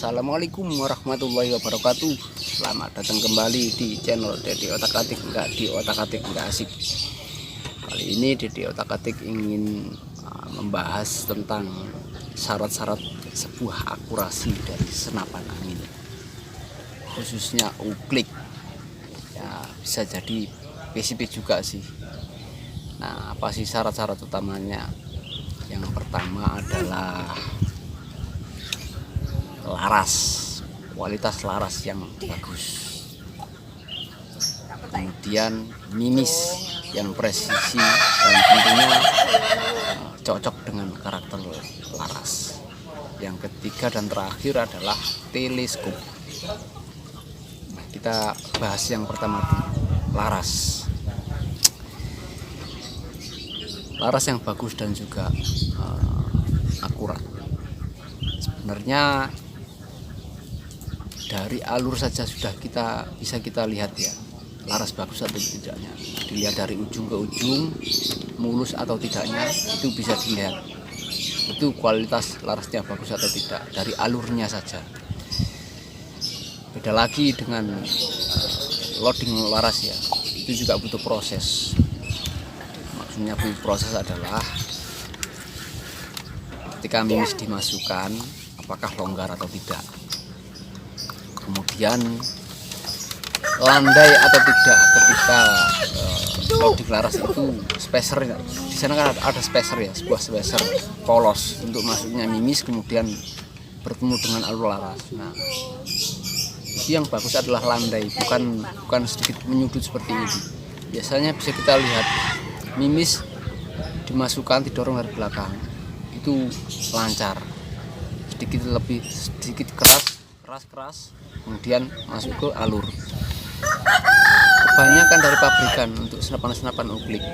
Assalamualaikum warahmatullahi wabarakatuh. Selamat datang kembali di channel Dede Otak-atik di Otak-atik enggak asik. Kali ini Dede Otak-atik ingin membahas tentang syarat-syarat sebuah akurasi dari senapan angin, khususnya uklik. Ya, bisa jadi PCP juga sih. Nah, apa sih syarat-syarat utamanya? Yang pertama adalah laras, kualitas laras yang bagus. Kemudian mimis yang presisi dan tentunya cocok dengan karakter laras. Yang ketiga dan terakhir adalah teleskop. Nah, kita bahas yang pertama dulu, laras. Laras yang bagus dan juga akurat. Sebenarnya dari alur saja sudah bisa kita lihat ya, laras bagus atau tidaknya. Dilihat dari ujung ke ujung, mulus atau tidaknya, itu bisa dilihat. Itu kualitas larasnya bagus atau tidak dari alurnya saja. Beda lagi dengan loading laras ya, itu juga butuh proses. Maksudnya proses adalah ketika mimis dimasukkan, apakah longgar atau tidak. Kemudian landai atau tidak ketika loading laras itu spacer. Di sana kan ada spacer ya, sebuah spacer polos untuk masuknya mimis kemudian bertemu dengan alur laras. Nah, itu yang bagus adalah landai, bukan sedikit menyudut seperti ini. Biasanya bisa kita lihat mimis dimasukkan didorong dari belakang, itu lancar, sedikit keras, kemudian masuk ke alur. Kebanyakan dari pabrikan untuk senapan uklik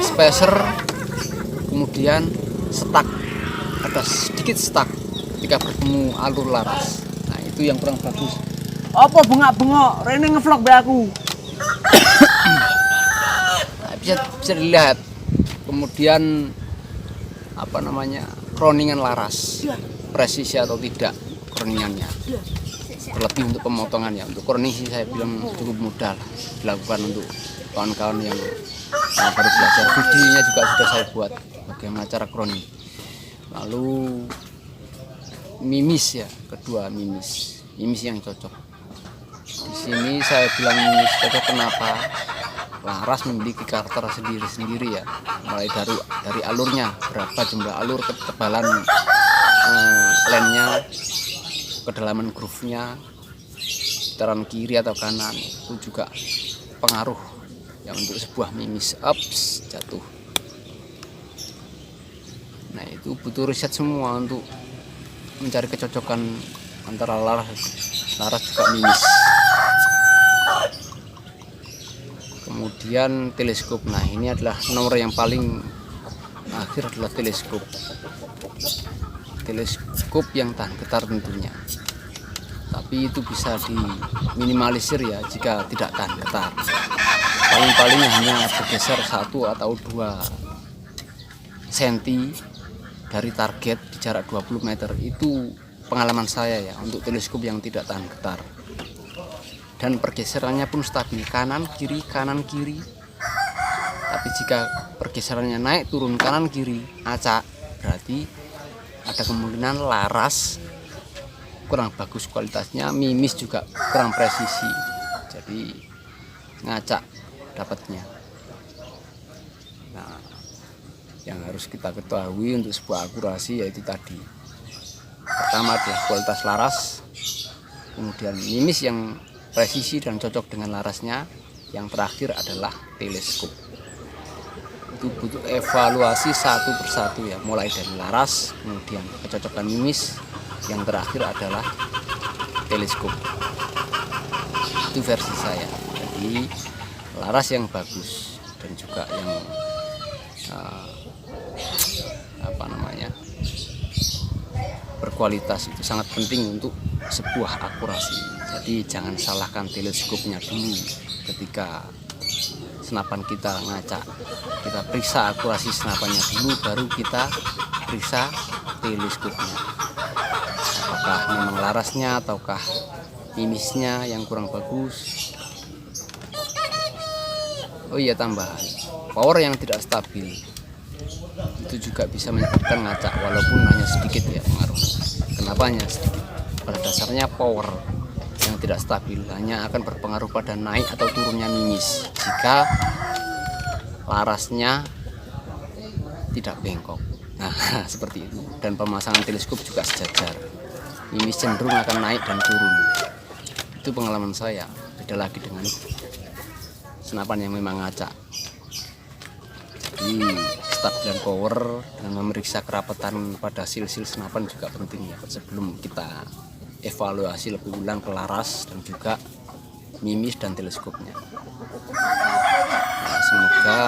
spacer, kemudian stuck, ada sedikit stuck ketika bertemu alur laras. Nah, itu yang kurang bagus. Apa bengak-bengok rene ngevlog be aku. Nah, bisa dilihat. Kemudian kroningan laras, presisi atau tidak kroningannya. Terlebih untuk pemotongan ya, untuk kroning sih saya bilang cukup mudah dilakukan untuk kawan-kawan yang baru belajar. Videonya juga sudah saya buat bagaimana cara kroning. Lalu mimis ya, kedua mimis yang cocok. Di sini saya bilang mimis cocok kenapa? Laras memiliki karakter sendiri-sendiri ya, mulai dari alurnya, berapa jumlah alur, ketebalan lennya, kedalaman groove-nya, putaran kiri atau kanan, itu juga pengaruh yang untuk sebuah mimis ups jatuh. Nah, itu butuh riset semua untuk mencari kecocokan antara laras juga mimis. Kemudian teleskop. Nah, ini adalah nomor yang paling akhir adalah teleskop yang tahan getar tentunya, tapi itu bisa diminimalisir ya jika tidak tahan getar. Paling hanya bergeser 1 atau 2 cm dari target di jarak 20 meter. Itu pengalaman saya ya untuk teleskop yang tidak tahan getar, dan pergeserannya pun stabil kanan kiri. Tapi jika pergeserannya naik turun kanan kiri acak, berarti ada kemungkinan laras kurang bagus kualitasnya, mimis juga kurang presisi, jadi ngacak dapatnya. Nah, yang harus kita ketahui untuk sebuah akurasi yaitu tadi, pertama adalah kualitas laras, kemudian mimis yang presisi dan cocok dengan larasnya, yang terakhir adalah teleskop. Itu butuh evaluasi satu persatu ya, mulai dari laras, kemudian kecocokan mimis, yang terakhir adalah teleskop. Itu versi saya. Jadi laras yang bagus dan juga yang berkualitas itu sangat penting untuk sebuah akurasi. Jadi jangan salahkan teleskopnya dulu ketika senapan kita ngacak. Kita periksa akurasi senapannya dulu, baru kita periksa teleskopnya. Apakah memang larasnya ataukah mimisnya yang kurang bagus. Oh iya, tambahan power yang tidak stabil itu juga bisa menyebabkan ngacak, walaupun hanya sedikit ya pengaruh. Kenapa hanya sedikit? Pada dasarnya power yang tidak stabil hanya akan berpengaruh pada naik atau turunnya mimis jika larasnya tidak bengkok. Nah, seperti itu. Dan pemasangan teleskop juga sejajar. Mimis cenderung akan naik dan turun. Itu pengalaman saya. Beda lagi dengan senapan yang memang ngacak. Jadi stabilan power dan memeriksa kerapatan pada sil-sil senapan juga penting ya, sebelum kita evaluasi lebih ulang ke laras dan juga mimis dan teleskopnya. Nah, semoga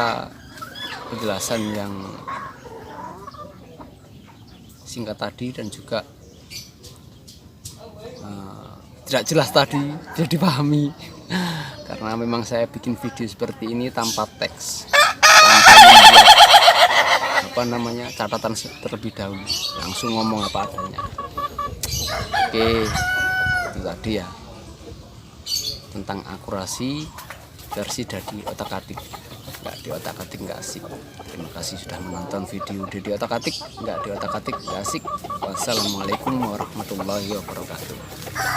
penjelasan yang singkat tadi dan juga tidak jelas tadi bisa dipahami, karena memang saya bikin video seperti ini tanpa teks, tanpa membuat catatan terlebih dahulu, langsung ngomong apa adanya. Oke, itu tadi ya tentang akurasi versi dari otak-atik. Nggak di otak-atik nggak asik. Terima kasih sudah menonton video di otak-atik. Nggak di otak-atik nggak asik. Wassalamualaikum warahmatullahi wabarakatuh.